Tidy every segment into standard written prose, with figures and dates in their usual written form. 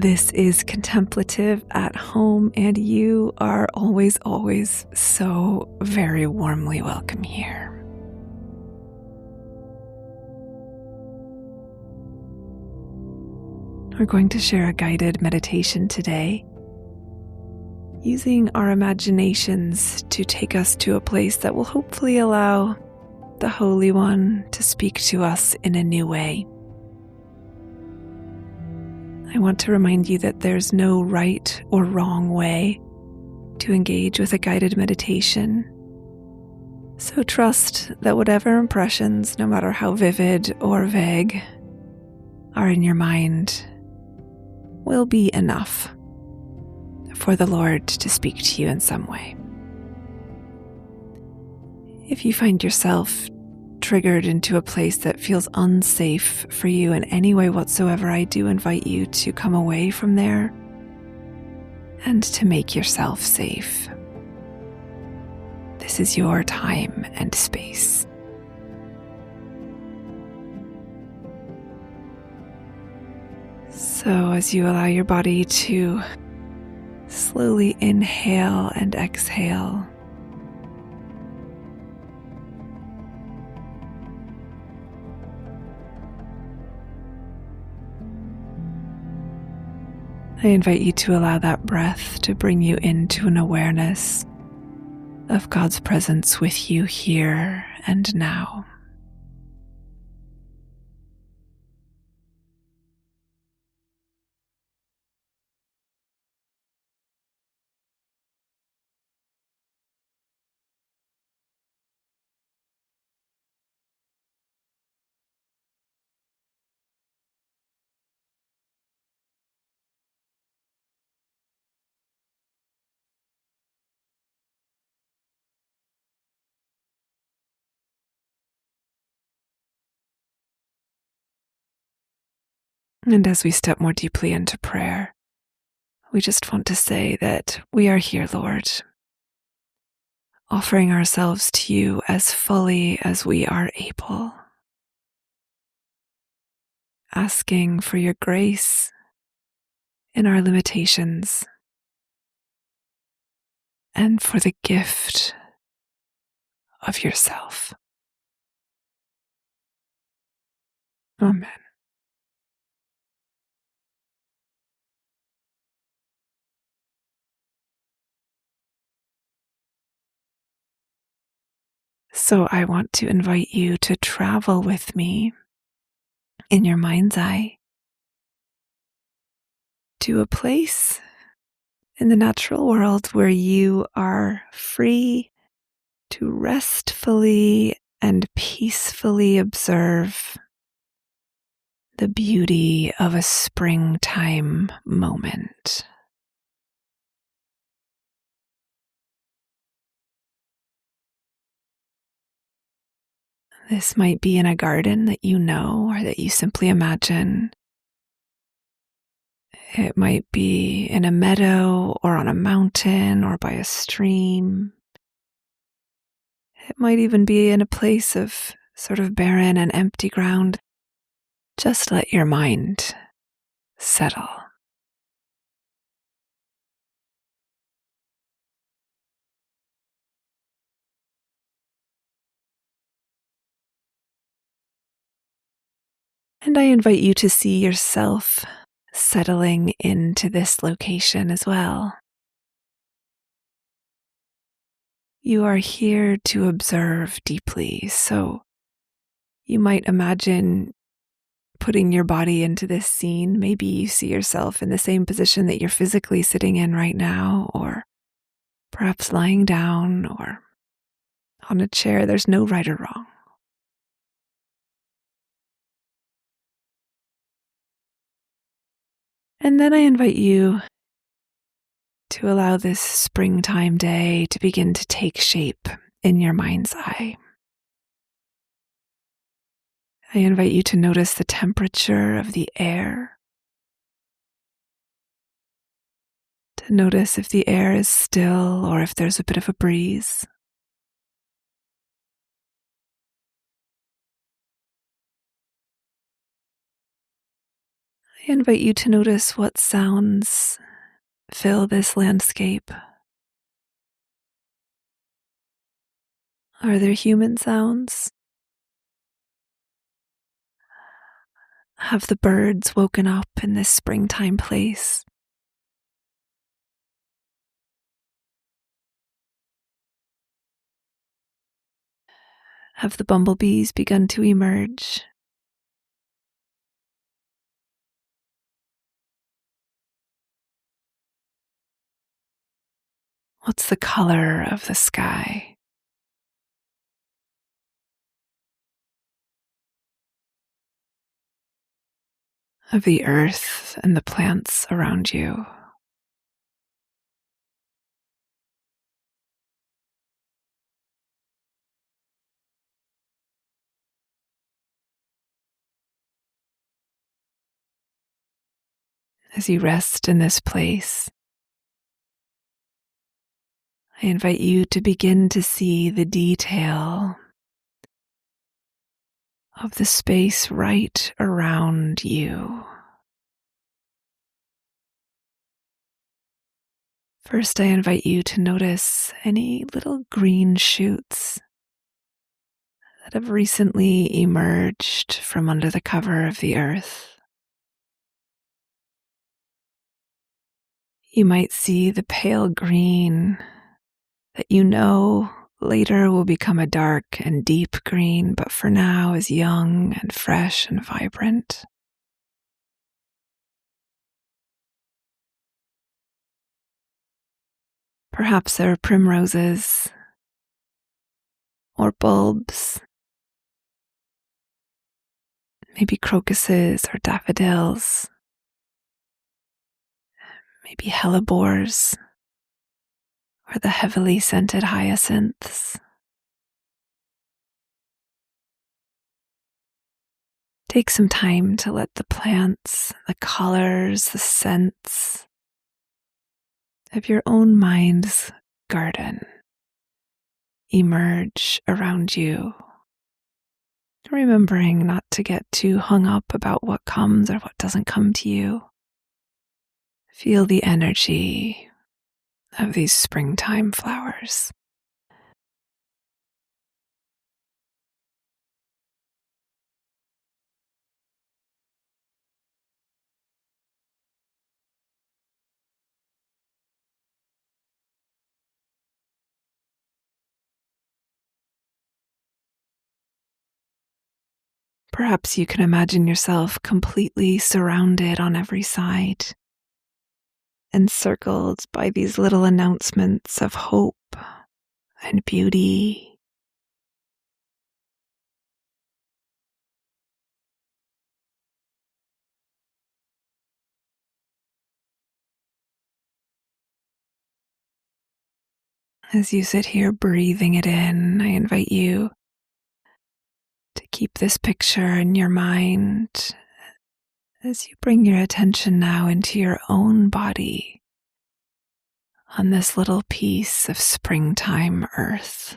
This is Contemplative at Home, and you are always, always so very warmly welcome here. We're going to share a guided meditation today, using our imaginations to take us to a place that will hopefully allow the Holy One to speak to us in a new way. I want to remind you that there's no right or wrong way to engage with a guided meditation. So trust that whatever impressions, no matter how vivid or vague, are in your mind will be enough for the Lord to speak to you in some way. If you find yourself triggered into a place that feels unsafe for you in any way whatsoever, I do invite you to come away from there and to make yourself safe. This is your time and space. So as you allow your body to slowly inhale and exhale, I invite you to allow that breath to bring you into an awareness of God's presence with you here and now. And as we step more deeply into prayer, we just want to say that we are here, Lord, offering ourselves to you as fully as we are able, asking for your grace in our limitations and for the gift of yourself. Amen. So I want to invite you to travel with me in your mind's eye to a place in the natural world where you are free to restfully and peacefully observe the beauty of a springtime moment. This might be in a garden that you know or that you simply imagine. It might be in a meadow or on a mountain or by a stream. It might even be in a place of sort of barren and empty ground. Just let your mind settle. And I invite you to see yourself settling into this location as well. You are here to observe deeply, so you might imagine putting your body into this scene. Maybe you see yourself in the same position that you're physically sitting in right now, or perhaps lying down or on a chair. There's no right or wrong. And then I invite you to allow this springtime day to begin to take shape in your mind's eye. I invite you to notice the temperature of the air, to notice if the air is still or if there's a bit of a breeze. I invite you to notice what sounds fill this landscape. Are there human sounds? Have the birds woken up in this springtime place? Have the bumblebees begun to emerge? What's the color of the sky? Of the earth and the plants around you? As you rest in this place, I invite you to begin to see the detail of the space right around you. First, I invite you to notice any little green shoots that have recently emerged from under the cover of the earth. You might see the pale green that you know later will become a dark and deep green, but for now is young and fresh and vibrant. Perhaps there are primroses or bulbs, maybe crocuses or daffodils, maybe hellebores or the heavily scented hyacinths. Take some time to let the plants, the colors, the scents of your own mind's garden emerge around you, remembering not to get too hung up about what comes or what doesn't come to you. Feel the energy of these springtime flowers. Perhaps you can imagine yourself completely surrounded on every side, encircled by these little announcements of hope and beauty. As you sit here breathing it in, I invite you to keep this picture in your mind as you bring your attention now into your own body on this little piece of springtime earth.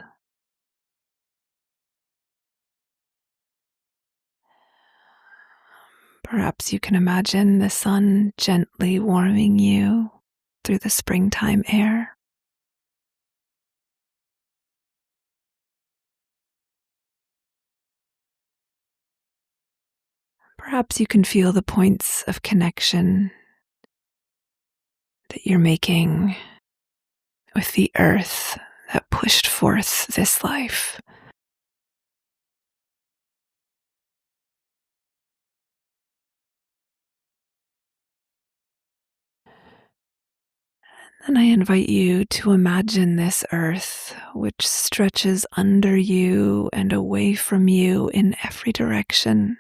Perhaps you can imagine the sun gently warming you through the springtime air. Perhaps you can feel the points of connection that you're making with the earth that pushed forth this life. And I invite you to imagine this earth which stretches under you and away from you in every direction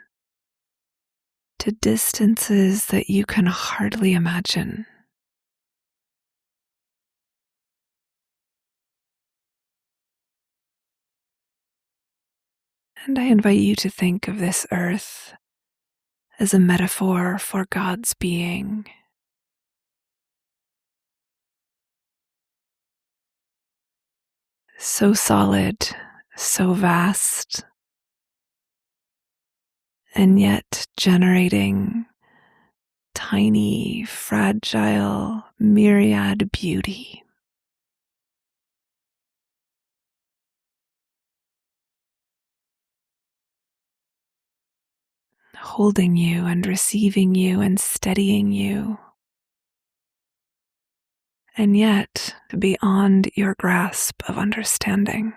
to distances that you can hardly imagine. And I invite you to think of this earth as a metaphor for God's being. So solid, so vast, and yet generating tiny, fragile, myriad beauty. Holding you and receiving you and steadying you, and yet beyond your grasp of understanding.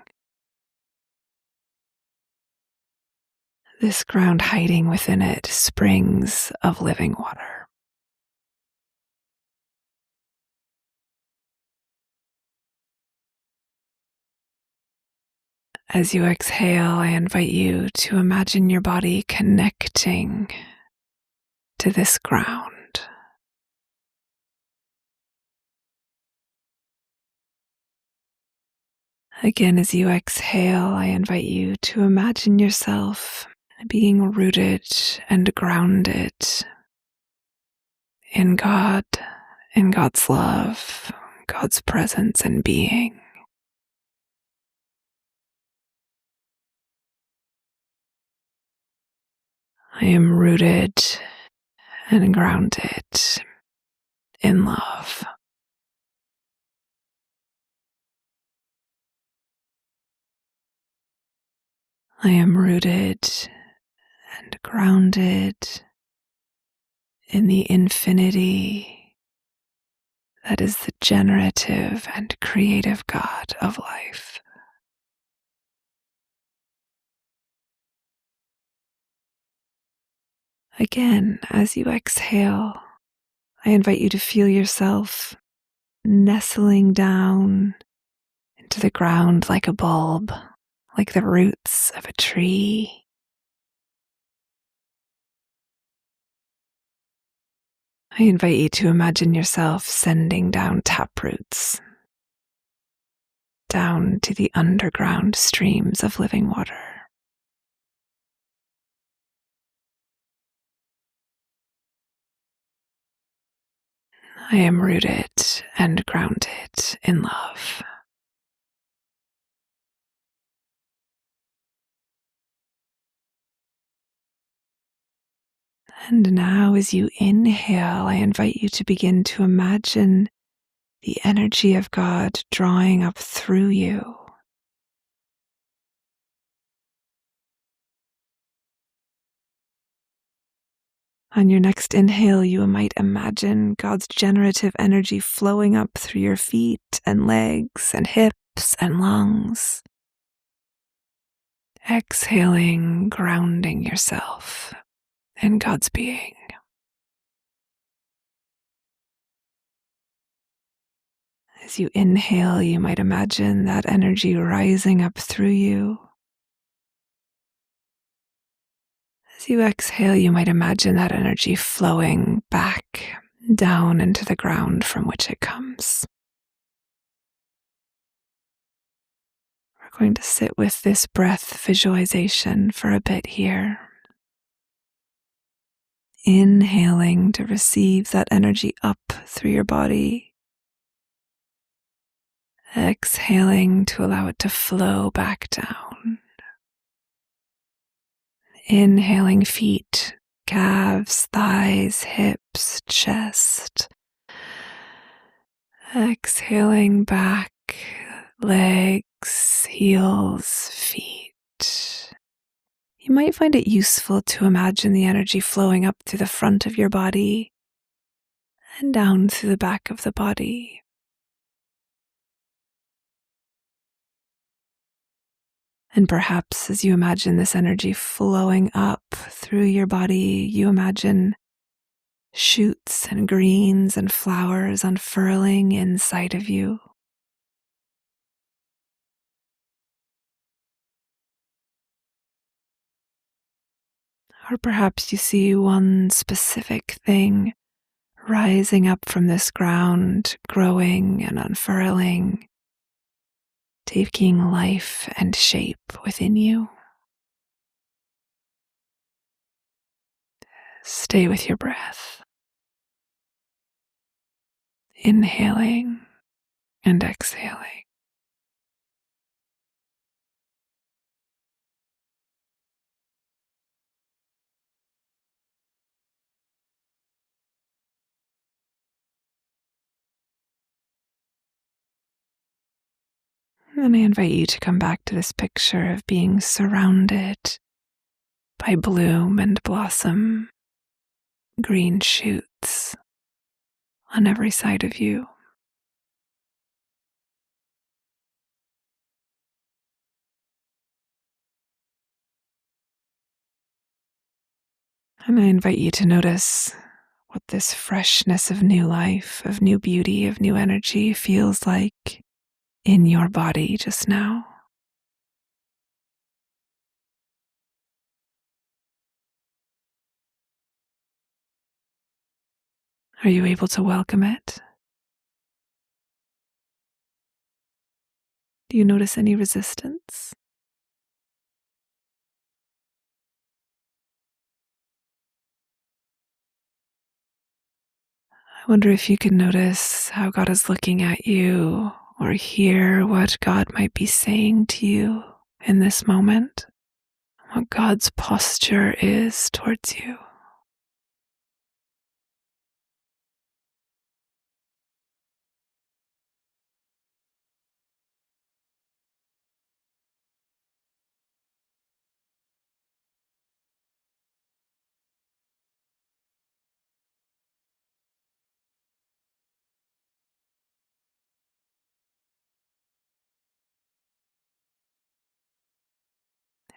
This ground hiding within it springs of living water. As you exhale, I invite you to imagine your body connecting to this ground. Again, as you exhale, I invite you to imagine yourself being rooted and grounded in God, in God's love, God's presence and being. I am rooted and grounded in love. I am rooted and grounded in the infinity that is the generative and creative God of life. Again, as you exhale, I invite you to feel yourself nestling down into the ground like a bulb, like the roots of a tree. I invite you to imagine yourself sending down taproots down to the underground streams of living water. I am rooted and grounded in love. And now, as you inhale, I invite you to begin to imagine the energy of God drawing up through you. On your next inhale, you might imagine God's generative energy flowing up through your feet and legs and hips and lungs. Exhaling, grounding yourself in God's being. As you inhale, you might imagine that energy rising up through you. As you exhale, you might imagine that energy flowing back down into the ground from which it comes. We're going to sit with this breath visualization for a bit here. Inhaling to receive that energy up through your body. Exhaling to allow it to flow back down. Inhaling feet, calves, thighs, hips, chest. Exhaling back, legs, heels, feet. You might find it useful to imagine the energy flowing up through the front of your body and down through the back of the body. And perhaps as you imagine this energy flowing up through your body, you imagine shoots and greens and flowers unfurling inside of you. Or perhaps you see one specific thing rising up from this ground, growing and unfurling, taking life and shape within you. Stay with your breath, inhaling and exhaling. And I invite you to come back to this picture of being surrounded by bloom and blossom, green shoots on every side of you. And I invite you to notice what this freshness of new life, of new beauty, of new energy feels like in your body just now. Are you able to welcome it? Do you notice any resistance? I wonder if you can notice how God is looking at you or hear what God might be saying to you in this moment, what God's posture is towards you.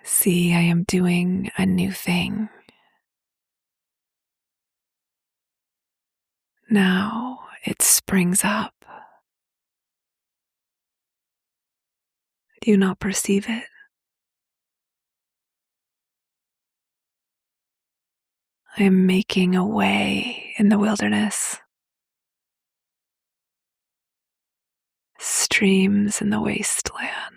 See, I am doing a new thing. Now it springs up. Do you not perceive it? I am making a way in the wilderness, streams in the wasteland.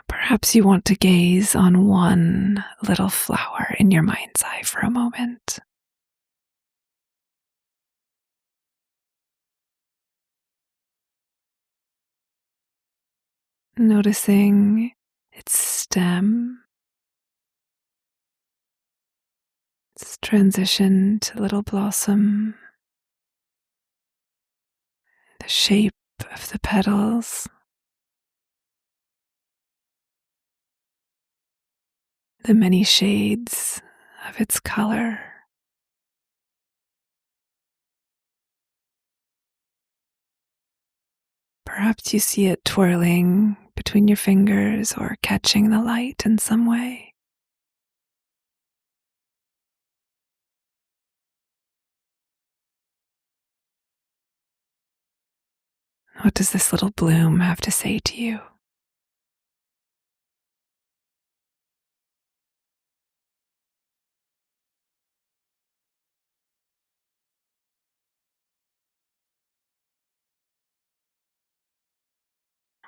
Perhaps you want to gaze on one little flower in your mind's eye for a moment. Noticing its stem, its transition to little blossom, the shape of the petals, the many shades of its color. Perhaps you see it twirling between your fingers or catching the light in some way. What does this little bloom have to say to you?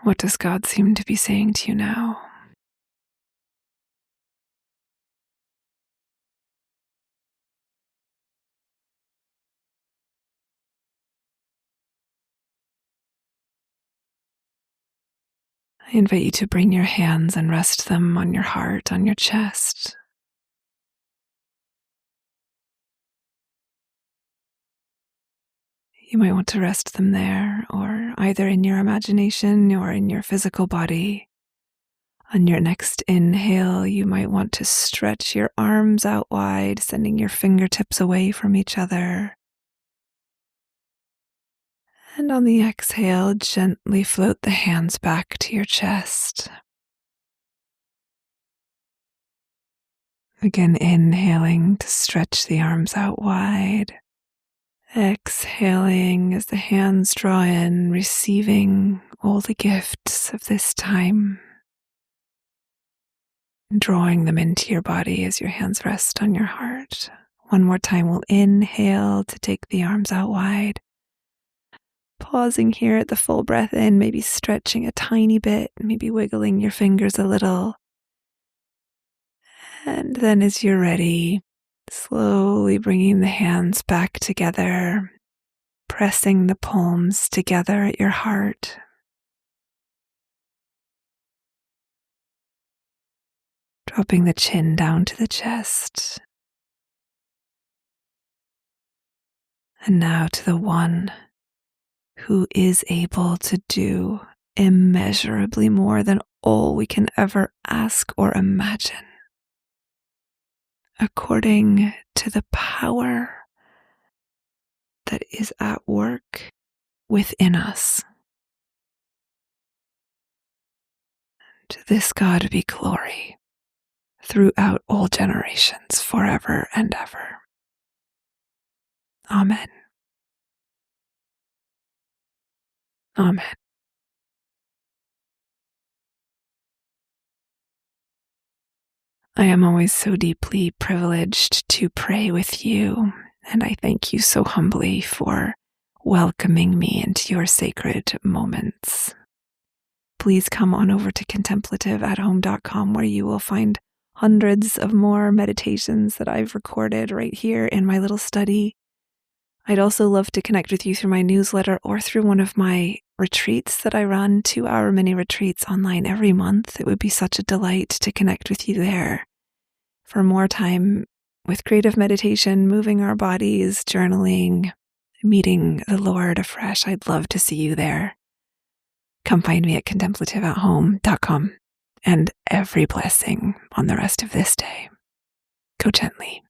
What does God seem to be saying to you now? I invite you to bring your hands and rest them on your heart, on your chest. You might want to rest them there, or either in your imagination or in your physical body. On your next inhale, you might want to stretch your arms out wide, sending your fingertips away from each other. And on the exhale, gently float the hands back to your chest. Again, inhaling to stretch the arms out wide. Exhaling as the hands draw in, receiving all the gifts of this time. Drawing them into your body as your hands rest on your heart. One more time, we'll inhale to take the arms out wide. Pausing here at the full breath in, maybe stretching a tiny bit, maybe wiggling your fingers a little. And then as you're ready, slowly bringing the hands back together, pressing the palms together at your heart. dropping the chin down to the chest. And now to the one who is able to do immeasurably more than all we can ever ask or imagine, according to the power that is at work within us. To this God be glory throughout all generations, forever and ever. Amen. Amen. I am always so deeply privileged to pray with you, and I thank you so humbly for welcoming me into your sacred moments. Please come on over to contemplativeathome.com, where you will find hundreds of more meditations that I've recorded right here in my little study. I'd also love to connect with you through my newsletter or through one of my retreats that I run, 2-hour mini retreats online every month. It would be such a delight to connect with you there for more time with creative meditation, moving our bodies, journaling, meeting the Lord afresh. I'd love to see you there. Come find me at contemplativeathome.com, and every blessing on the rest of this day. Go gently.